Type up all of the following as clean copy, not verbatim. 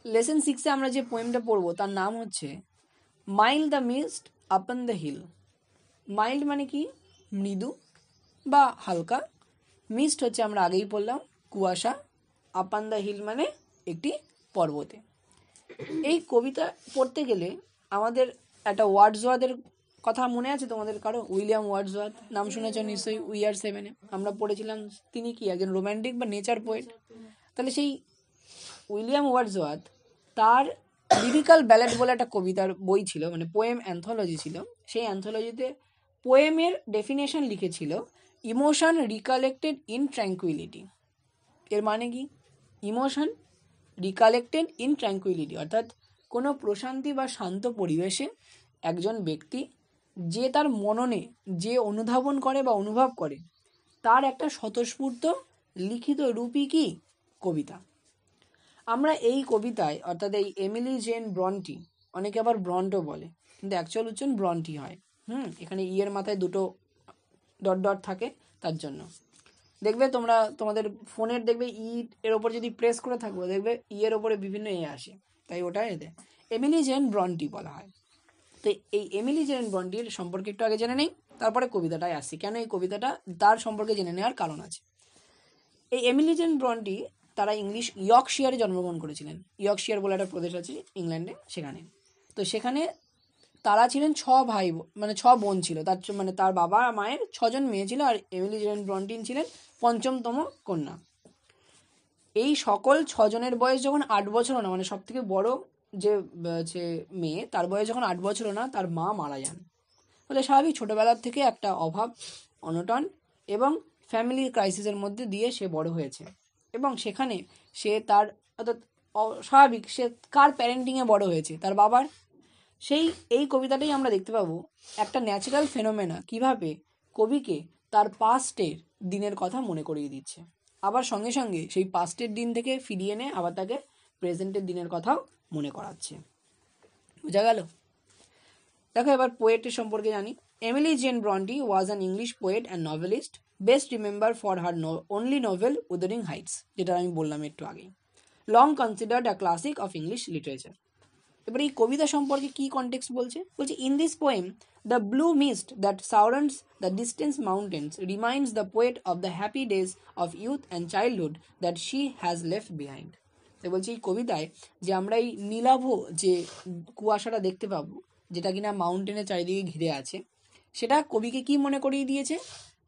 Lesson 6-এ আমরা যে পোয়েমটা পড়বো তার নাম হচ্ছে mild the mist upon the hill. Mild মানে কি? মৃদু বা হালকা। মিস্ট হচ্ছে আমরা আগেই পড়লাম কুয়াশা। আপান দ্য হিল মানে একটি পর্বতে। এই কবিতা পড়তে গেলে আমাদের একটা ওয়ার্ডসওয়ার্থের কথা মনে আছে তোমাদের কারো? উইলিয়াম ওয়ার্ডসওয়ার্থ নাম শুনেছ নিশ্চয়ই। উই আর সেভেনে আমরা পড়েছিলাম। তিনি কি একজন রোম্যান্টিক বা নেচার পোয়েট। তাহলে সেই উইলিয়াম ওয়ার্ডসওয়ার্থ তার লিরিক্যাল ব্যালেড বলে একটা কবিতার বই ছিল, মানে পোয়েম অ্যান্থোলজি ছিল। সেই অ্যান্থোলজিতে পোয়েমের ডেফিনেশন লিখেছিল ইমোশন রিকালেক্টেড ইন ট্র্যাঙ্কুইলিটি। এর মানে কি? ইমোশন রিকালেক্টেড ইন ট্র্যাঙ্কুইলিটি অর্থাৎ কোনো প্রশান্তি বা শান্ত পরিবেশে একজন ব্যক্তি যে তার মননে যে অনুধাবন করে বা অনুভব করে তার একটা স্বতঃস্ফূর্ত লিখিত রূপই কি? কবিতা। আমরা এই কবিতায় অর্থাৎ এই এমিলি জেন ব্রন্টি, অনেকে আবার ব্রন্টও বলে, কিন্তু অ্যাকচুয়াল উচ্চারণ ব্রন্টি হয়। এখানে ই এর মাথায় দুটো ডট ডট থাকে তার জন্য। দেখবে তোমরা তোমাদের ফোনের দেখবে ই এর ওপর যদি প্রেস করে থাকবো দেখবে ই এর ওপরে বিভিন্ন এ আসে, তাই ওটা এতে এমিলি জেন ব্রন্টি বলা হয়। তো এই এমিলি জেন ব্রন্টির সম্পর্কে একটু আগে জেনে নেই, তারপরে কবিতাটায় আসছি। কেন এই কবিতাটা তার সম্পর্কে জেনে নেওয়ার কারণ আছে। এই এমিলি জেন ব্রন্টি তারা ইয়র্কশায়ারে জন্মগ্রহণ করেছিলেন। ইয়র্কশায়ার বলে একটা প্রদেশ আছে ইংল্যান্ডে, সেখানে। তো সেখানে তারা ছিলেন মানে ছ বোন ছিল তার, মানে তার বাবা মায়ের 6জন মেয়ে ছিল, আর এমিলি জেন ব্রন্টিন ছিলেন 5মতম কন্যা। এই সকল 6জনের বয়স যখন 8 বছর না, মানে সব থেকে বড় যে মেয়ে তার বয়স যখন 8 বছর না, তার মা মারা যান। ফলে স্বাভাবিক ছোটবেলার থেকে একটা অভাব অনটন এবং ফ্যামিলি ক্রাইসিসের মধ্যে দিয়ে সে বড় হয়েছে। এবং সেখানে সে তার অর্থাৎ স্বাভাবিক সে কার প্যারেন্টিংয়ে বড় হয়েছে? তার বাবার। এই কবিতাটাই আমরা দেখতে পাবো একটা ন্যাচারাল ফেনোমেনা কিভাবে কবিকে তার পাস্টের দিনের কথা মনে করিয়ে দিচ্ছে, আবার সঙ্গে সঙ্গে সেই পাস্টের দিন থেকে ফিরিয়ে এনে আবার তাকে প্রেজেন্টের দিনের কথাও মনে করাচ্ছে। বোঝা গেল? দেখো এবার পোয়েটের সম্পর্কে জানি। Emily Jane Bronte was an English poet and novelist, best remember for her only novel Wuthering Heights, যেটা আমি বললাম একটু আগেই। Long considered a classic of English literature. এবার এই কবিতা সম্পর্কে কি কনটেক্সট বলছে? In this poem the blue mist that surrounds the distance mountains reminds the poet of the happy days of youth and childhood that she has left behind. তাই বলছে এই কবিতায় যে আমরা এই নীলাভ যে কুয়াশাটা দেখতে পাবো, যেটা কিনা মাউন্টেনের চারিদিকে ঘিরে আছে, সেটা কবিকে কি মনে করিয়ে দিয়েছে?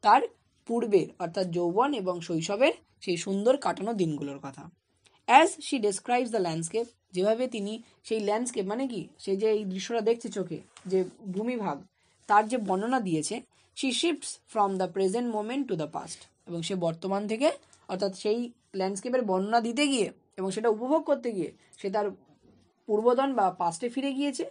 তার পূর্বের অর্থাৎ যৌবন এবং শৈশবের সেই সুন্দর কাটানো দিনগুলোর কথা। As she describes the landscape, যেভাবে তিনি সেই ল্যান্ডস্কেপ মানে কি সেই যে এই দৃশ্যটা দেখছে চোখে, যে ভূমিভাগ, তার যে বর্ণনা দিয়েছে, she shifts from the present moment to the past, এবং সে বর্তমান থেকে অর্থাৎ সেই ল্যান্ডস্কেপের বর্ণনা দিতে গিয়ে এবং সেটা উপভোগ করতে গিয়ে সে তার পূর্বতন বা পাস্টে ফিরে গিয়েছে,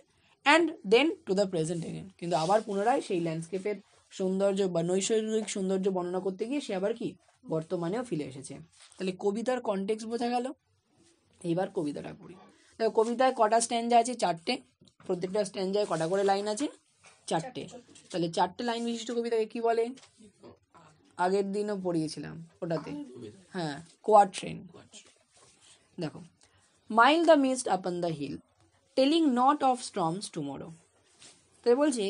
and then to the present again, কিন্তু আবার পুনরায় সেই ল্যান্ডস্কেপের সৌন্দর্য বা নৈসর্গিক সৌন্দর্য বর্ণনা করতে গিয়ে সে আবার কি বর্তমানেও ফিরে এসেছে। তাহলে কবিতার কনটেক্সট বোঝা গেল। এইবার কবিতাটা পড়ি। দেখো কবিতায় কটা স্ট্যান্জা আছে? 4টে। প্রত্যেকটা স্ট্যান্জায় কটা করে লাইন আছে? 4টে। তাহলে 4টে লাইন বিশিষ্ট কবিতাকে কি বলে? আগের দিনও পড়িয়েছিলাম ওটাতে, হ্যাঁ, কোয়াট্রেন। দেখো, mild the mist upon the hill, telling not of storms tomorrow. তাই বলছে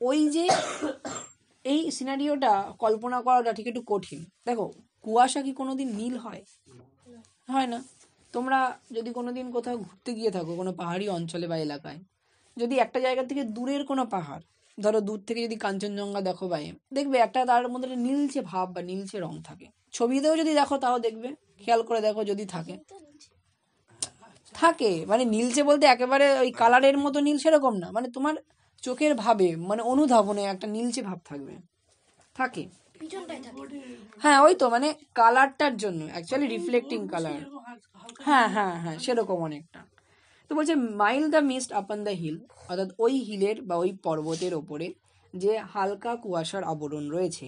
ওই যে এই সিনারিওটা কল্পনা করাটা ঠিক একটু কঠিন। দেখো কুয়াশা কি কোনোদিন নীল হয়? হয় না। তোমরা যদি কোনোদিন কোথাও ঘুরতে গিয়ে থাকো কোনো পাহাড়ি অঞ্চলে বা এলাকায়, যদি একটা জায়গা থেকে দূরের কোনো পাহাড়, ধরো দূর থেকে যদি কাঞ্চনজঙ্ঘা দেখো বা দেখবে একটা তার মধ্যে একটা নীলচে ভাব বা নীলচে রং থাকে। ছবিতেও যদি দেখো তাও দেখবে, খেয়াল করে দেখো যদি থাকে, মানে নীলচে বলতে একেবারে ওই কালারের মতো নীল সেরকম না, মানে তোমার চোখের ভাবে মানে অনুধাবনে একটা নীলচে ভাব থাকে। হ্যাঁ ওই তো মানে কালারটার জন্য অ্যাকচুয়ালি রিফ্লেক্টিং কালার। হ্যাঁ হ্যাঁ হ্যাঁ সেরকম অনেকটা। তো বলছে mild the mist upon the hill, অর্থাৎ ওই হিলের বা ওই পর্বতের ওপরে যে হালকা কুয়াশার আবরণ রয়েছে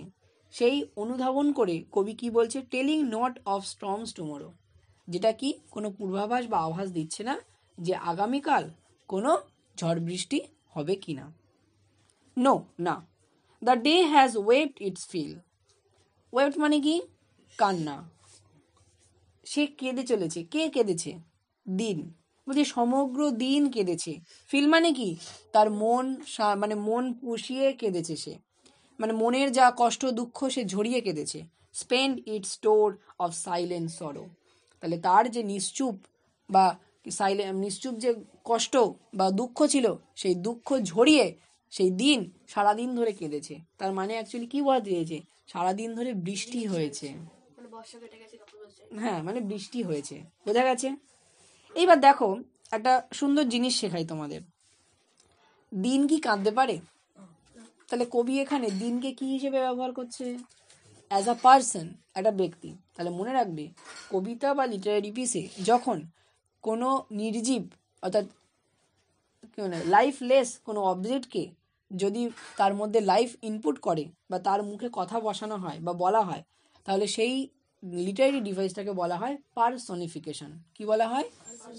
সেই অনুধাবন করে কবি কি বলছে? Telling not of storms tomorrow, যেটা কি কোনো পূর্বাভাস বা আভাস দিচ্ছে না যে আগামীকাল কোনো ঝড় বৃষ্টি হবে কি না। নো না। The day has wept its fill. Wept মানে কি? কান্না। সে কেঁদে চলেছে। কে কেঁদেছে? দিন। বলছে সমগ্র দিন কেঁদেছে। ফিল মানে কি, তার মন মানে মন পুষিয়ে কেঁদেছে সে, মানে মনের যা কষ্ট দুঃখ সে ঝরিয়ে কেঁদেছে। Spend it store of silent sorrow, তাহলে তার যে নিশ্চুপ বা নিশ্চুপ যে কষ্ট বা দুঃখ ছিল, সেই দুঃখ ঝরিয়ে সেই দিন সারাদিন ধরে কেঁদেছে। তার মানে অ্যাকচুয়ালি কি বলতে চেয়েছে, সারাদিন ধরে বৃষ্টি হয়েছে, হ্যাঁ মানে বৃষ্টি হয়েছে, বোঝা গেছে। এইবার দেখো একটা সুন্দর জিনিস শেখাই তোমাদের, দিন কি কাঁদতে পারে? তাহলে কবি এখানে দিনকে কি হিসেবে ব্যবহার করছে, অ্যাজ আ পার্সন, একটা ব্যক্তি। তাহলে মনে রাখবে, কবিতা বা লিটারারি পিসে যখন কোনো নির্জীব অর্থাৎ লাইফলেস কোনো অবজেক্টকে যদি তার মধ্যে লাইফ ইনপুট করে বা তার মুখে কথা বসানো হয় বা বলা হয়, তাহলে সেই লিটারারি ডিভাইসটাকে বলা হয় পার্সনিফিকেশন। কি বলা হয়?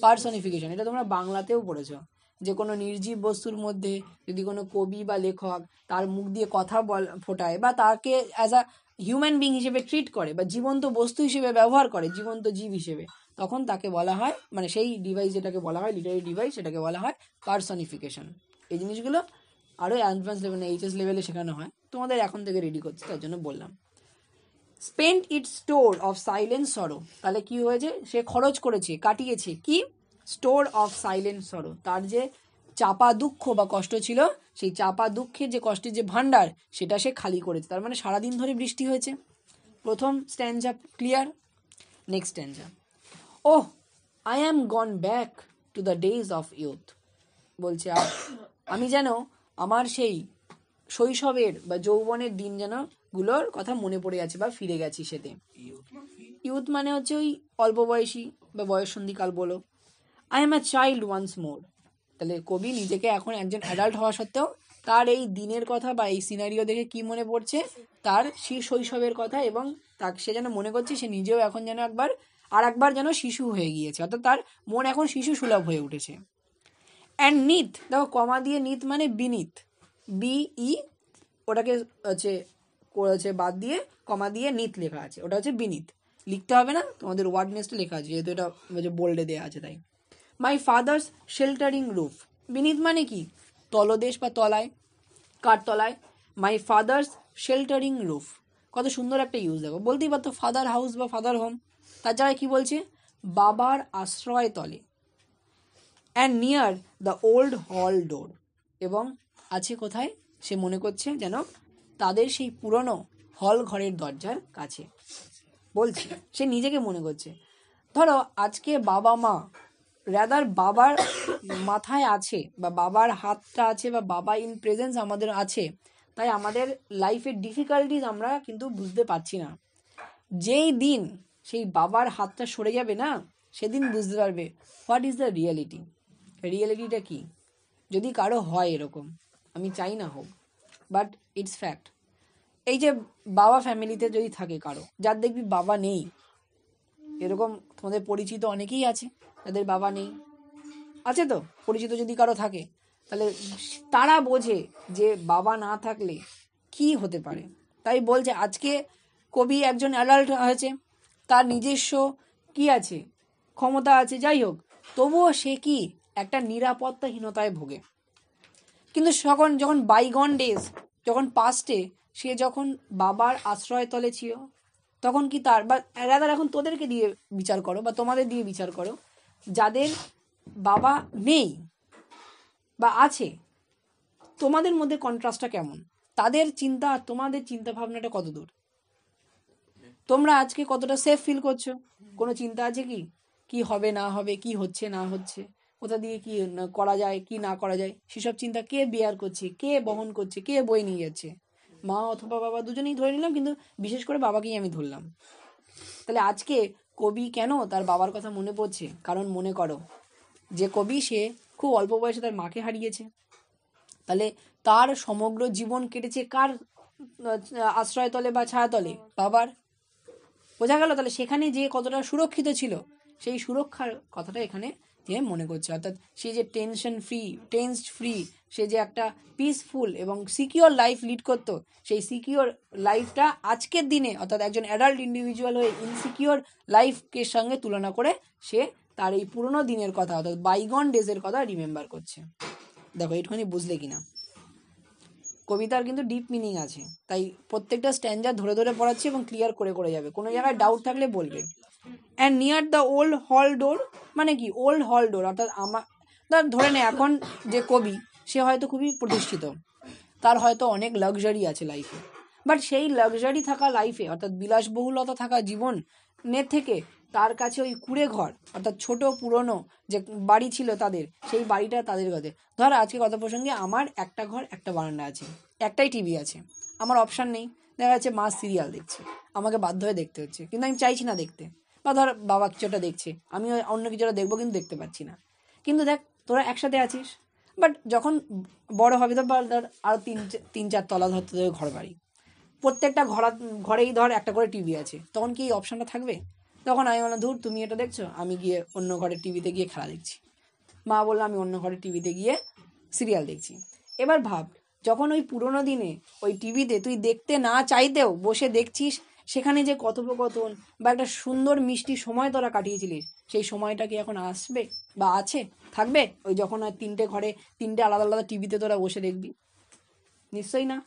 পার্সনিফিকেশন। এটা তোমরা বাংলাতেও পড়েছো, যে কোনো নির্জীব বস্তুর মধ্যে যদি কোনো কবি বা লেখক তার মুখ দিয়ে কথা ফোটায় বা তাকে অ্যাজ আ হিউম্যান বিং হিসেবে ট্রিট করে বা জীবন্ত বস্তু হিসেবে ব্যবহার করে, জীবন্ত জীব হিসেবে, তখন তাকে বলা হয়, মানে সেই ডিভাইস যেটাকে বলা হয় লিটারারি ডিভাইস, সেটাকে বলা হয় পার্সনিফিকেশন। এই জিনিসগুলো আরও অ্যাডভান্স লেভেলে এইচএস লেভেলে শেখানো হয়, তোমাদের এখন থেকে রেডি করছে, তার জন্য বললাম। Spend it store of silent sorrow, তাহলে কি হয়েছে, সে খরচ করেছে, কাটিয়েছে কি, স্টোর অফ সাইলেন্ট সরো, তার যে চাপা দুঃখ বা কষ্ট ছিল, সেই চাপা দুঃখের যে কষ্টের যে ভান্ডার, সেটা সে খালি করেছে। তার মানে সারাদিন ধরে বৃষ্টি হয়েছে। প্রথম স্ট্যান্জা clear. Next স্ট্যান্জা, oh I am gone back to the days of youth, বলছে আমি যেন আমার সেই শৈশবের বা যৌবনের দিন যেন গুলোর কথা মনে পড়ে যাচ্ছে বা ফিরে গেছি সেতে। ইউথ মানে হচ্ছে ওই অল্প বয়সী বা বয়ঃসন্ধিকাল বলো। I am a child once more, তাহলে কবি নিজেকে এখন একজন অ্যাডাল্ট হওয়া সত্ত্বেও তার এই দিনের কথা বা এই সিনারিও দেখে কি মনে পড়ছে, তার শৈশবের কথা, এবং তাকে সে যেন মনে করছে সে নিজেও এখন যেন একবার যেন শিশু হয়ে গিয়েছে, অর্থাৎ তার মন এখন শিশু সুলভ হয়ে উঠেছে। অ্যান্ড নিথ, দেখো কমা দিয়ে নিথ মানে বিনিথ, বিই, ওটাকে হচ্ছে বাদ দিয়ে কমা দিয়ে নিথ লেখা আছে, ওটা হচ্ছে বিনিথ। লিখতে হবে না, তোমাদের ওয়ার্ড নেস্টে লেখা আছে, যেহেতু এটা বোল্ডে দেওয়া আছে তাই। My father's sheltering roof, beneath মানে কি, তলদেশ বা তলায়, কার তলায়, মাই ফাদার্স শেল্টারিং রুফ, কত সুন্দর একটা ইউজ। দেখো বলতেই পারতো ফাদার হাউস বা ফাদার হোম, তার জায়গায় কি বলছে, বাবার আশ্রয় তলে। অ্যান্ড নিয়ার দ্য ওল্ড হল ডোর, এবং আছে কোথায়, সে মনে করছে যেন তাদের সেই পুরনো হল ঘরের দরজার কাছে, বলছে সে নিজেকে মনে করছে। ধরো আজকে বাবা মা রাদার বাবার মাথায় আছে বা বাবার হাতটা আছে বা বাবা ইন প্রেজেন্স আমাদের আছে, তাই আমাদের লাইফের ডিফিকাল্টিজ আমরা কিন্তু বুঝতে পারছি না। যেই দিন সেই বাবার হাতটা সরে যাবে না, সেদিন বুঝতে পারবে হোয়াট ইজ দ্য রিয়েলিটি। রিয়েলিটিটা কি, যদি কারো হয় এরকম, আমি চাই না হোক, বাট ইটস ফ্যাক্ট। এই যে বাবা ফ্যামিলিতে যদি থাকে কারো, যার দেখবি বাবা নেই, এরকম তোমাদের পরিচিত অনেকেই আছে যাদের বাবা নেই, আছে তো পরিচিত যদি কারো থাকে, তাহলে তারা বোঝে যে বাবা না থাকলে কি হতে পারে। তাই বলছে আজকে কবি একজন অ্যাডাল্ট হয়েছে, তার নিজস্ব কি আছে, ক্ষমতা আছে, যাই হোক, তবুও সে কি একটা নিরাপত্তাহীনতায় ভোগে। কিন্তু যখন বাইগন ডেজ, যখন পাস্টে সে যখন বাবার আশ্রয়তলে ছিল, তখন কি তার বা রাদার এখন তোদেরকে দিয়ে বিচার করো বা তোমাদের দিয়ে বিচার করো, যাদের বাবা নেই বা আছে, তোমাদের মধ্যে কন্ট্রাস্টটা কেমন, তাদের চিন্তা আর তোমাদের চিন্তা ভাবনাটা কত দূর, তোমরা আজকে কতটা সেফ ফিল করছো, কোনো চিন্তা আছে কি, কি হবে না হবে, কি হচ্ছে না হচ্ছে, কোথা দিয়ে কি করা যায় কি না করা যায়, সেসব চিন্তা কে বিয়ার করছে, কে বহন করছে, কে বয়ে নিয়ে যাচ্ছে, মা অথবা বাবা, দুজনেই ধরে নিলাম, কিন্তু বিশেষ করে বাবাকেই আমি ধরলাম। তাহলে আজকে কবি কেন তার বাবার কথা মনে পড়ছে, কারণ মনে করো যে কবি সে খুব অল্প বয়সে তার মাকে হারিয়েছে, তাহলে তার সমগ্র জীবন কেটেছে কার আশ্রয়তলে বা ছায়াতলে, বাবার। বোঝা গেল, তাহলে সেখানে যে কতটা সুরক্ষিত ছিল, সেই সুরক্ষার কথাটা এখানে যে মনে করছে, অর্থাৎ সে যে টেনসড ফ্রি, সে যে একটা পিসফুল এবং সিকিওর লাইফ লিড করতো, সেই সিকিওর লাইফটা আজকের দিনে অর্থাৎ একজন অ্যাডাল্ট ইন্ডিভিজুয়াল হয়ে ইনসিকিওর লাইফকে সঙ্গে তুলনা করে সে তার এই পুরোনো দিনের কথা অর্থাৎ বাইগন ডেজের কথা রিমেম্বার করছে। দেখো এইটুখানি বুঝলে কিনা, কবিতার কিন্তু ডিপ মিনিং আছে, তাই প্রত্যেকটা স্ট্যান্ডার ধরে ধরে পড়াচ্ছি এবং ক্লিয়ার করে করে যাবে, কোনো জায়গায় ডাউট থাকলে বলবে। অ্যান্ড নিয়ার দ্য ওল্ড হল ডোর মানে কি, ওল্ড হল ডোর অর্থাৎ ধরে নে এখন যে কবি সে হয়তো খুবই প্রতিষ্ঠিত, তার হয়তো অনেক লাক্সারি আছে লাইফে, বাট সেই লাক্সারি থাকা লাইফে অর্থাৎ বিলাসবহুলতা থাকা জীবনের থেকে তার কাছে ওই কুঁড়ে ঘর অর্থাৎ ছোট পুরনো যে বাড়ি ছিল তাদের, সেই বাড়িটা তাদের কাছে। ধর আজকে কথা প্রসঙ্গে আমার একটা ঘর একটা বারান্দা আছে, একটাই টিভি আছে, আমার অপশান নেই, দেখা যাচ্ছে মা সিরিয়াল দেখছে, আমাকে বাধ্য হয়ে দেখতে হচ্ছে, কিন্তু আমি চাইছি না দেখতে, বা ধর বাবা কিছুটা দেখছে, আমি অন্য কিছুটা দেখবো কিন্তু দেখতে পাচ্ছি না। কিন্তু দেখ তোরা একসাথে আছিস, বাট যখন বড় হবে তো ধর আরও তিন চার তলা ধরতে দেবে ঘর বাড়ি, প্রত্যেকটা ঘরেই ধর একটা করে টিভি আছে, তখন কি এই অপশানটা থাকবে? তখন আমি বললাম ধুর তুমি এটা দেখছো, আমি গিয়ে অন্য ঘরের টিভিতে গিয়ে খেলা দেখছি, মা বললো আমি অন্য ঘরের টিভিতে গিয়ে সিরিয়াল দেখছি। এবার ভাব, যখন ওই পুরোনো দিনে ওই টিভিতে তুই দেখতে না চাইতেও বসে দেখছিস, সেখানে যে কথোপকথন বা একটা সুন্দর মিষ্টি সময় তোরা কাটিয়েছিলিস, সেই সময়টা কি এখন আসবে বা আছে, থাকবে ওই যখন আর তিনটে আলাদা আলাদা টিভিতে তোরা বসে দেখবি? নিশ্চয়ই না।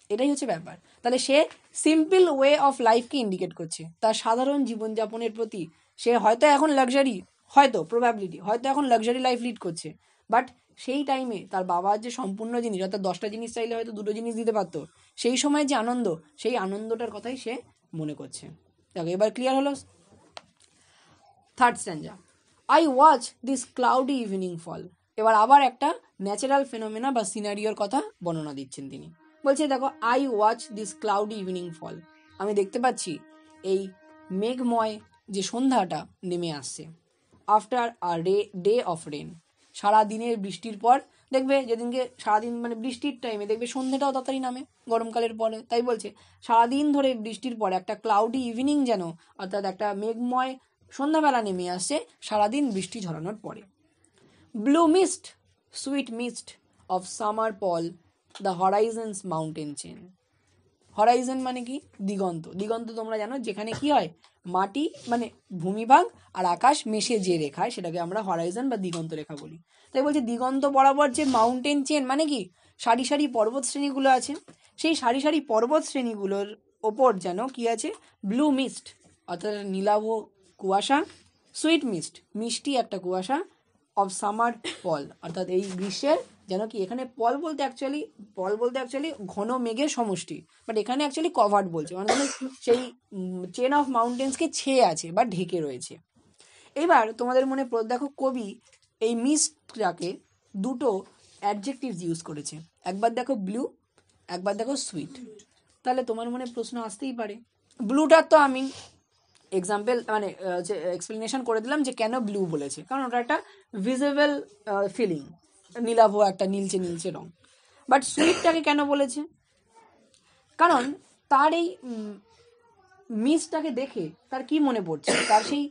এটাই হচ্ছে ব্যাপার। তাহলে সে সিম্পল ওয়ে অফ লাইফকে ইন্ডিকেট করছে, তার সাধারণ জীবনযাপনের প্রতি সে হয়তো এখন লাক্সারি, হয়তো প্রবাবিলিটি হয়তো এখন লাক্সারি লাইফ লিড করছে, বাট সেই টাইমে তার বাবার যে সম্পূর্ণ জিনিস অর্থাৎ 10টা জিনিস চাইলে হয়তো 2টো জিনিস দিতে পারতো, সেই সময় যে আনন্দ, সেই আনন্দটার কথাই সে মনে করছে। দেখো এবার ক্লিয়ার হলো। Third stanza, I watch this cloudy evening fall. এবার আবার একটা ন্যাচারাল ফেনোমেনা বা সিনারিওর কথা বর্ণনা দিচ্ছেন তিনি। বলছে দেখো, I watch this cloudy evening fall, আমি দেখতে পাচ্ছি এই মেঘময় যে সন্ধ্যাটা নেমে আসছে। After a day of rain, সারাদিনের বৃষ্টির পর দেখবে যেদিনকে সারাদিন মানে বৃষ্টির টাইমে দেখবে সন্ধ্যাটাও তাড়াতাড়ি নামে গরমকালের পরে, তাই বলছে সারাদিন ধরে বৃষ্টির পর একটা ক্লাউডি ইভিনিং যেন অর্থাৎ একটা মেঘময় সন্ধ্যাবেলা নেমে আসছে সারাদিন বৃষ্টি ঝরানোর পরে। Blue mist, sweet mist of summer pall the horizons mountain chain. Horizon মানে কি, দিগন্ত। দিগন্ত তোমরা জানো যেখানে কি হয়, মাটি মানে ভূমিভাগ আর আকাশ মিশে যে রেখায় সেটাকে আমরা হরাইজন বা দিগন্ত রেখা বলি। তাই বলছে দিগন্ত বরাবর যে মাউন্টেন চেন মানে কি, সারি সারি পর্বত শ্রেণীগুলো আছে, সেই সারি সারি পর্বত শ্রেণীগুলোর ওপর যেন কি আছে, ব্লু মিস্ট অর্থাৎ নীলাভ কুয়াশা, সুইট মিস্ট মিষ্টি একটা কুয়াশা, অফ সামার পল অর্থাৎ এই গ্রীষ্মের যেন কি, এখানে পল বলতে অ্যাকচুয়ালি ঘন মেঘের সমষ্টি, বাট এখানে অ্যাকচুয়ালি কভার্ড বলছে, মানে সেই চেন অফ মাউন্টেন্সকে ছেয়ে আছে বা ঢেকে রয়েছে। এবার তোমাদের মনে দেখো কবি এই মিস্টটাকে দুটো অ্যাডজেক্টিভস ইউজ করেছে, একবার দেখো ব্লু, একবার দেখো সুইট। তাহলে তোমার মনে প্রশ্ন আসতেই পারে, ব্লুটার তো আমি এক্সাম্পল মানে এক্সপ্লেনেশন করে দিলাম যে কেন ব্লু বলেছে, কারণ ওটা একটা ভিজিবল ফিলিং, নীলাভ একটা নীলচে নীলচে রং। বাট সুইটটাকে কেন বলেছে, কারণ তার এই মিস্টটাকে দেখে তার কি মনে পড়ছে, তার সেই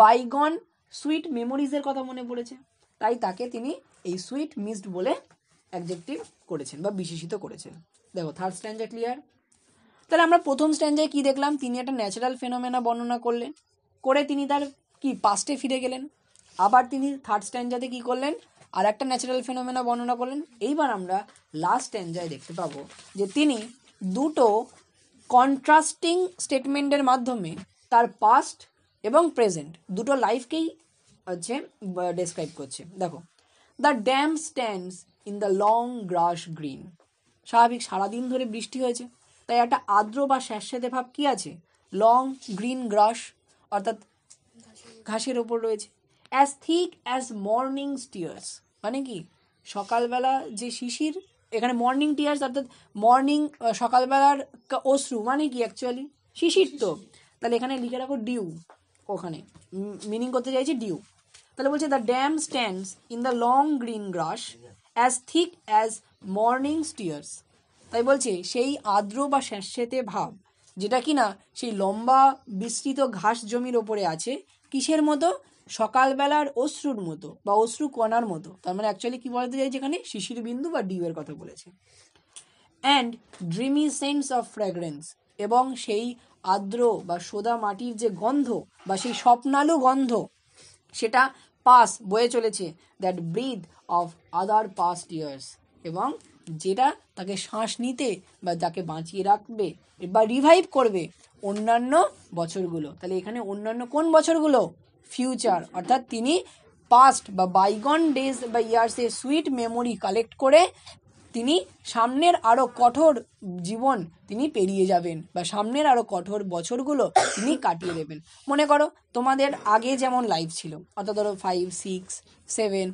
বাইগন সুইট মেমোরিজের কথা মনে পড়েছে, তাই তাকে তিনি এই সুইট মিস্ট বলে অ্যাডজেক্টিভ করেছেন বা বিশেষিত করেছেন। দেখো থার্ড স্ট্যান্জা ক্লিয়ার। তাহলে আমরা প্রথম স্ট্যান্ডায় কি দেখলাম, তিনি একটা ন্যাচারাল ফেনোমেনা বর্ণনা করলেন, করে তিনি তার কি পাস্টে ফিরে গেলেন। আবার তিনি থার্ড স্ট্যান্ডাতে কি করলেন, আর একটা ন্যাচারাল ফেনোমেনা বর্ণনা করলেন। এইবার আমরা লাস্ট স্ট্যান্ডায় দেখতে পাবো যে তিনি দুটো কন্ট্রাস্টিং স্টেটমেন্টের মাধ্যমে তার পাস্ট এবং প্রেজেন্ট দুটো লাইফকেই হচ্ছে ডেসক্রাইব করছে। দেখো, the damp stands in the long grass green. স্বাভাবিক সারাদিন ধরে বৃষ্টি হয়েছে, তাই একটা আর্দ্র বা স্যাঁতস্যাঁতে ভাব কি আছে, লং গ্রিন গ্রাস অর্থাৎ ঘাসের ওপর রয়েছে। As thick as morning tears মানে কি, সকালবেলা যে শিশির, এখানে মর্নিং টিয়ার্স অর্থাৎ মর্নিং সকালবেলার অশ্রু মানে কি অ্যাকচুয়ালি শিশির, তো তাহলে এখানে লিখে রাখো ডিউ, ওখানে মিনিং করতে চাইছি ডিউ। তাহলে বলছে the damp stands in the long green grass as thick as morning tears. তাই বলছে সেই আর্দ্র বা স্যাঁতস্যাঁতে ভাব যেটা কিনা সেই লম্বা বিস্তৃত ঘাস জমির ওপরে আছে, কিসের মতো, সকালবেলার অশ্রুর মতো বা অশ্রু কণার মতো। তার মানে অ্যাকচুয়ালি কি বলতে চাই, যেখানে শিশির বিন্দু বা ডিউয়ের কথা বলেছে। And dreamy sense of fragrance, এবং সেই আর্দ্র বা সোদা মাটির যে গন্ধ বা সেই স্বপ্নালু গন্ধ সেটা পাস বয়ে চলেছে, that breath of other past years, এবং যেটা তাকে শ্বাস নিতে বা যাকে বাঁচিয়ে রাখবে বা রিভাইভ করবে অন্যান্য বছরগুলো। তাহলে এখানে অন্যান্য কোন বছরগুলো? ফিউচার, অর্থাৎ তিনি পাস্ট বা বাইগন ডেজ বা ইয়ার্সের সুইট মেমোরি কালেক্ট করে তিনি সামনের আরও কঠোর জীবন তিনি পেরিয়ে যাবেন বা সামনের আরও কঠোর বছরগুলো তিনি কাটিয়ে দেবেন। মনে করো তোমাদের আগে যেমন লাইফ ছিল, অর্থাৎ ধরো 5, 6, 7,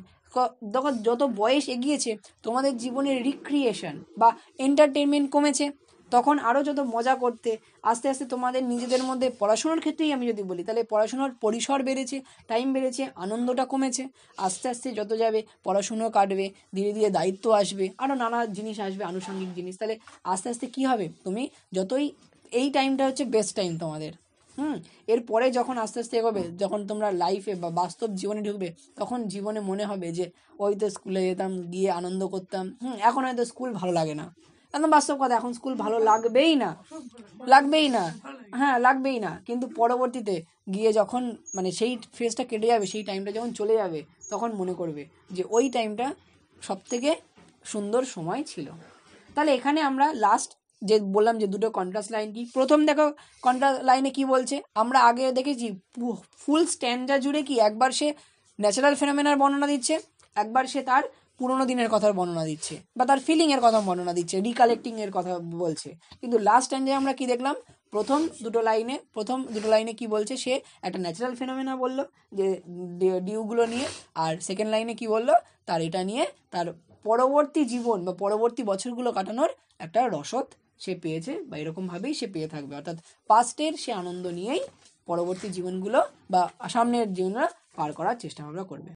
যখন যত বয়স এগিয়েছে তোমাদের জীবনের রিক্রিয়েশন বা এন্টারটেনমেন্ট কমেছে, তখন আরও যত মজা করতে আস্তে আস্তে তোমাদের নিজেদের মধ্যে পড়াশোনার ক্ষেত্রেই আমি যদি বলি, তাহলে পড়াশোনার পরিসর বেড়েছে, টাইম বেড়েছে, আনন্দটা কমেছে। আস্তে আস্তে যত যাবে পড়াশুনো কাটবে, ধীরে ধীরে দায়িত্ব আসবে, আরও নানা জিনিস আসবে, আনুষঙ্গিক জিনিস। তাহলে আস্তে আস্তে কী হবে, তুমি যতই এই টাইমটা হচ্ছে বেস্ট টাইম তোমাদের। এরপরে যখন আস্তে আস্তে এগোবে, যখন তোমরা লাইফে বা বাস্তব জীবনে ঢুকবে, তখন জীবনে মনে হবে যে ওই তো স্কুলে যেতাম, গিয়ে আনন্দ করতাম, এখন হয়তো স্কুল ভালো লাগে না। একদম বাস্তব কথা, এখন স্কুল ভালো লাগবেই না, লাগবেই না, হ্যাঁ লাগবেই না। কিন্তু পরবর্তীতে গিয়ে যখন মানে সেই ফেজটা কেটে যাবে, সেই টাইমটা যখন চলে যাবে, তখন মনে করবে যে ওই টাইমটা সবথেকে সুন্দর সময় ছিল। তাহলে এখানে আমরা লাস্ট যে বললাম যে দুটো কন্ট্রাস্ট লাইন কি, প্রথম দেখো কন্ট্রাস্ট লাইনে কি বলছে, আমরা আগে দেখেছি ফুল স্ট্যান্ডা জুড়ে কি একবার সে ন্যাচারাল ফেনোমেনার বর্ণনা দিচ্ছে, একবার সে তার পুরোনো দিনের কথার বর্ণনা দিচ্ছে বা তার ফিলিংয়ের কথা বর্ণনা দিচ্ছে, রিকালেক্টিংয়ের কথা বলছে। কিন্তু লাস্ট টাইমে আমরা কি দেখলাম, প্রথম দুটো লাইনে কি বলছে, সে একটা ন্যাচারাল ফেনোমেনা বললো যে ডিউগুলো নিয়ে, আর সেকেন্ড লাইনে কি বললো, তার এটা নিয়ে তার পরবর্তী জীবন বা পরবর্তী বছরগুলো কাটানোর একটা রসদ সে পেয়েছে বা এরকমভাবেই সে পেয়ে থাকবে। অর্থাৎ পাস্টের সে আনন্দ নিয়েই পরবর্তী জীবনগুলো বা সামনের জীবনটা পার করার চেষ্টা ভাবনা করবে।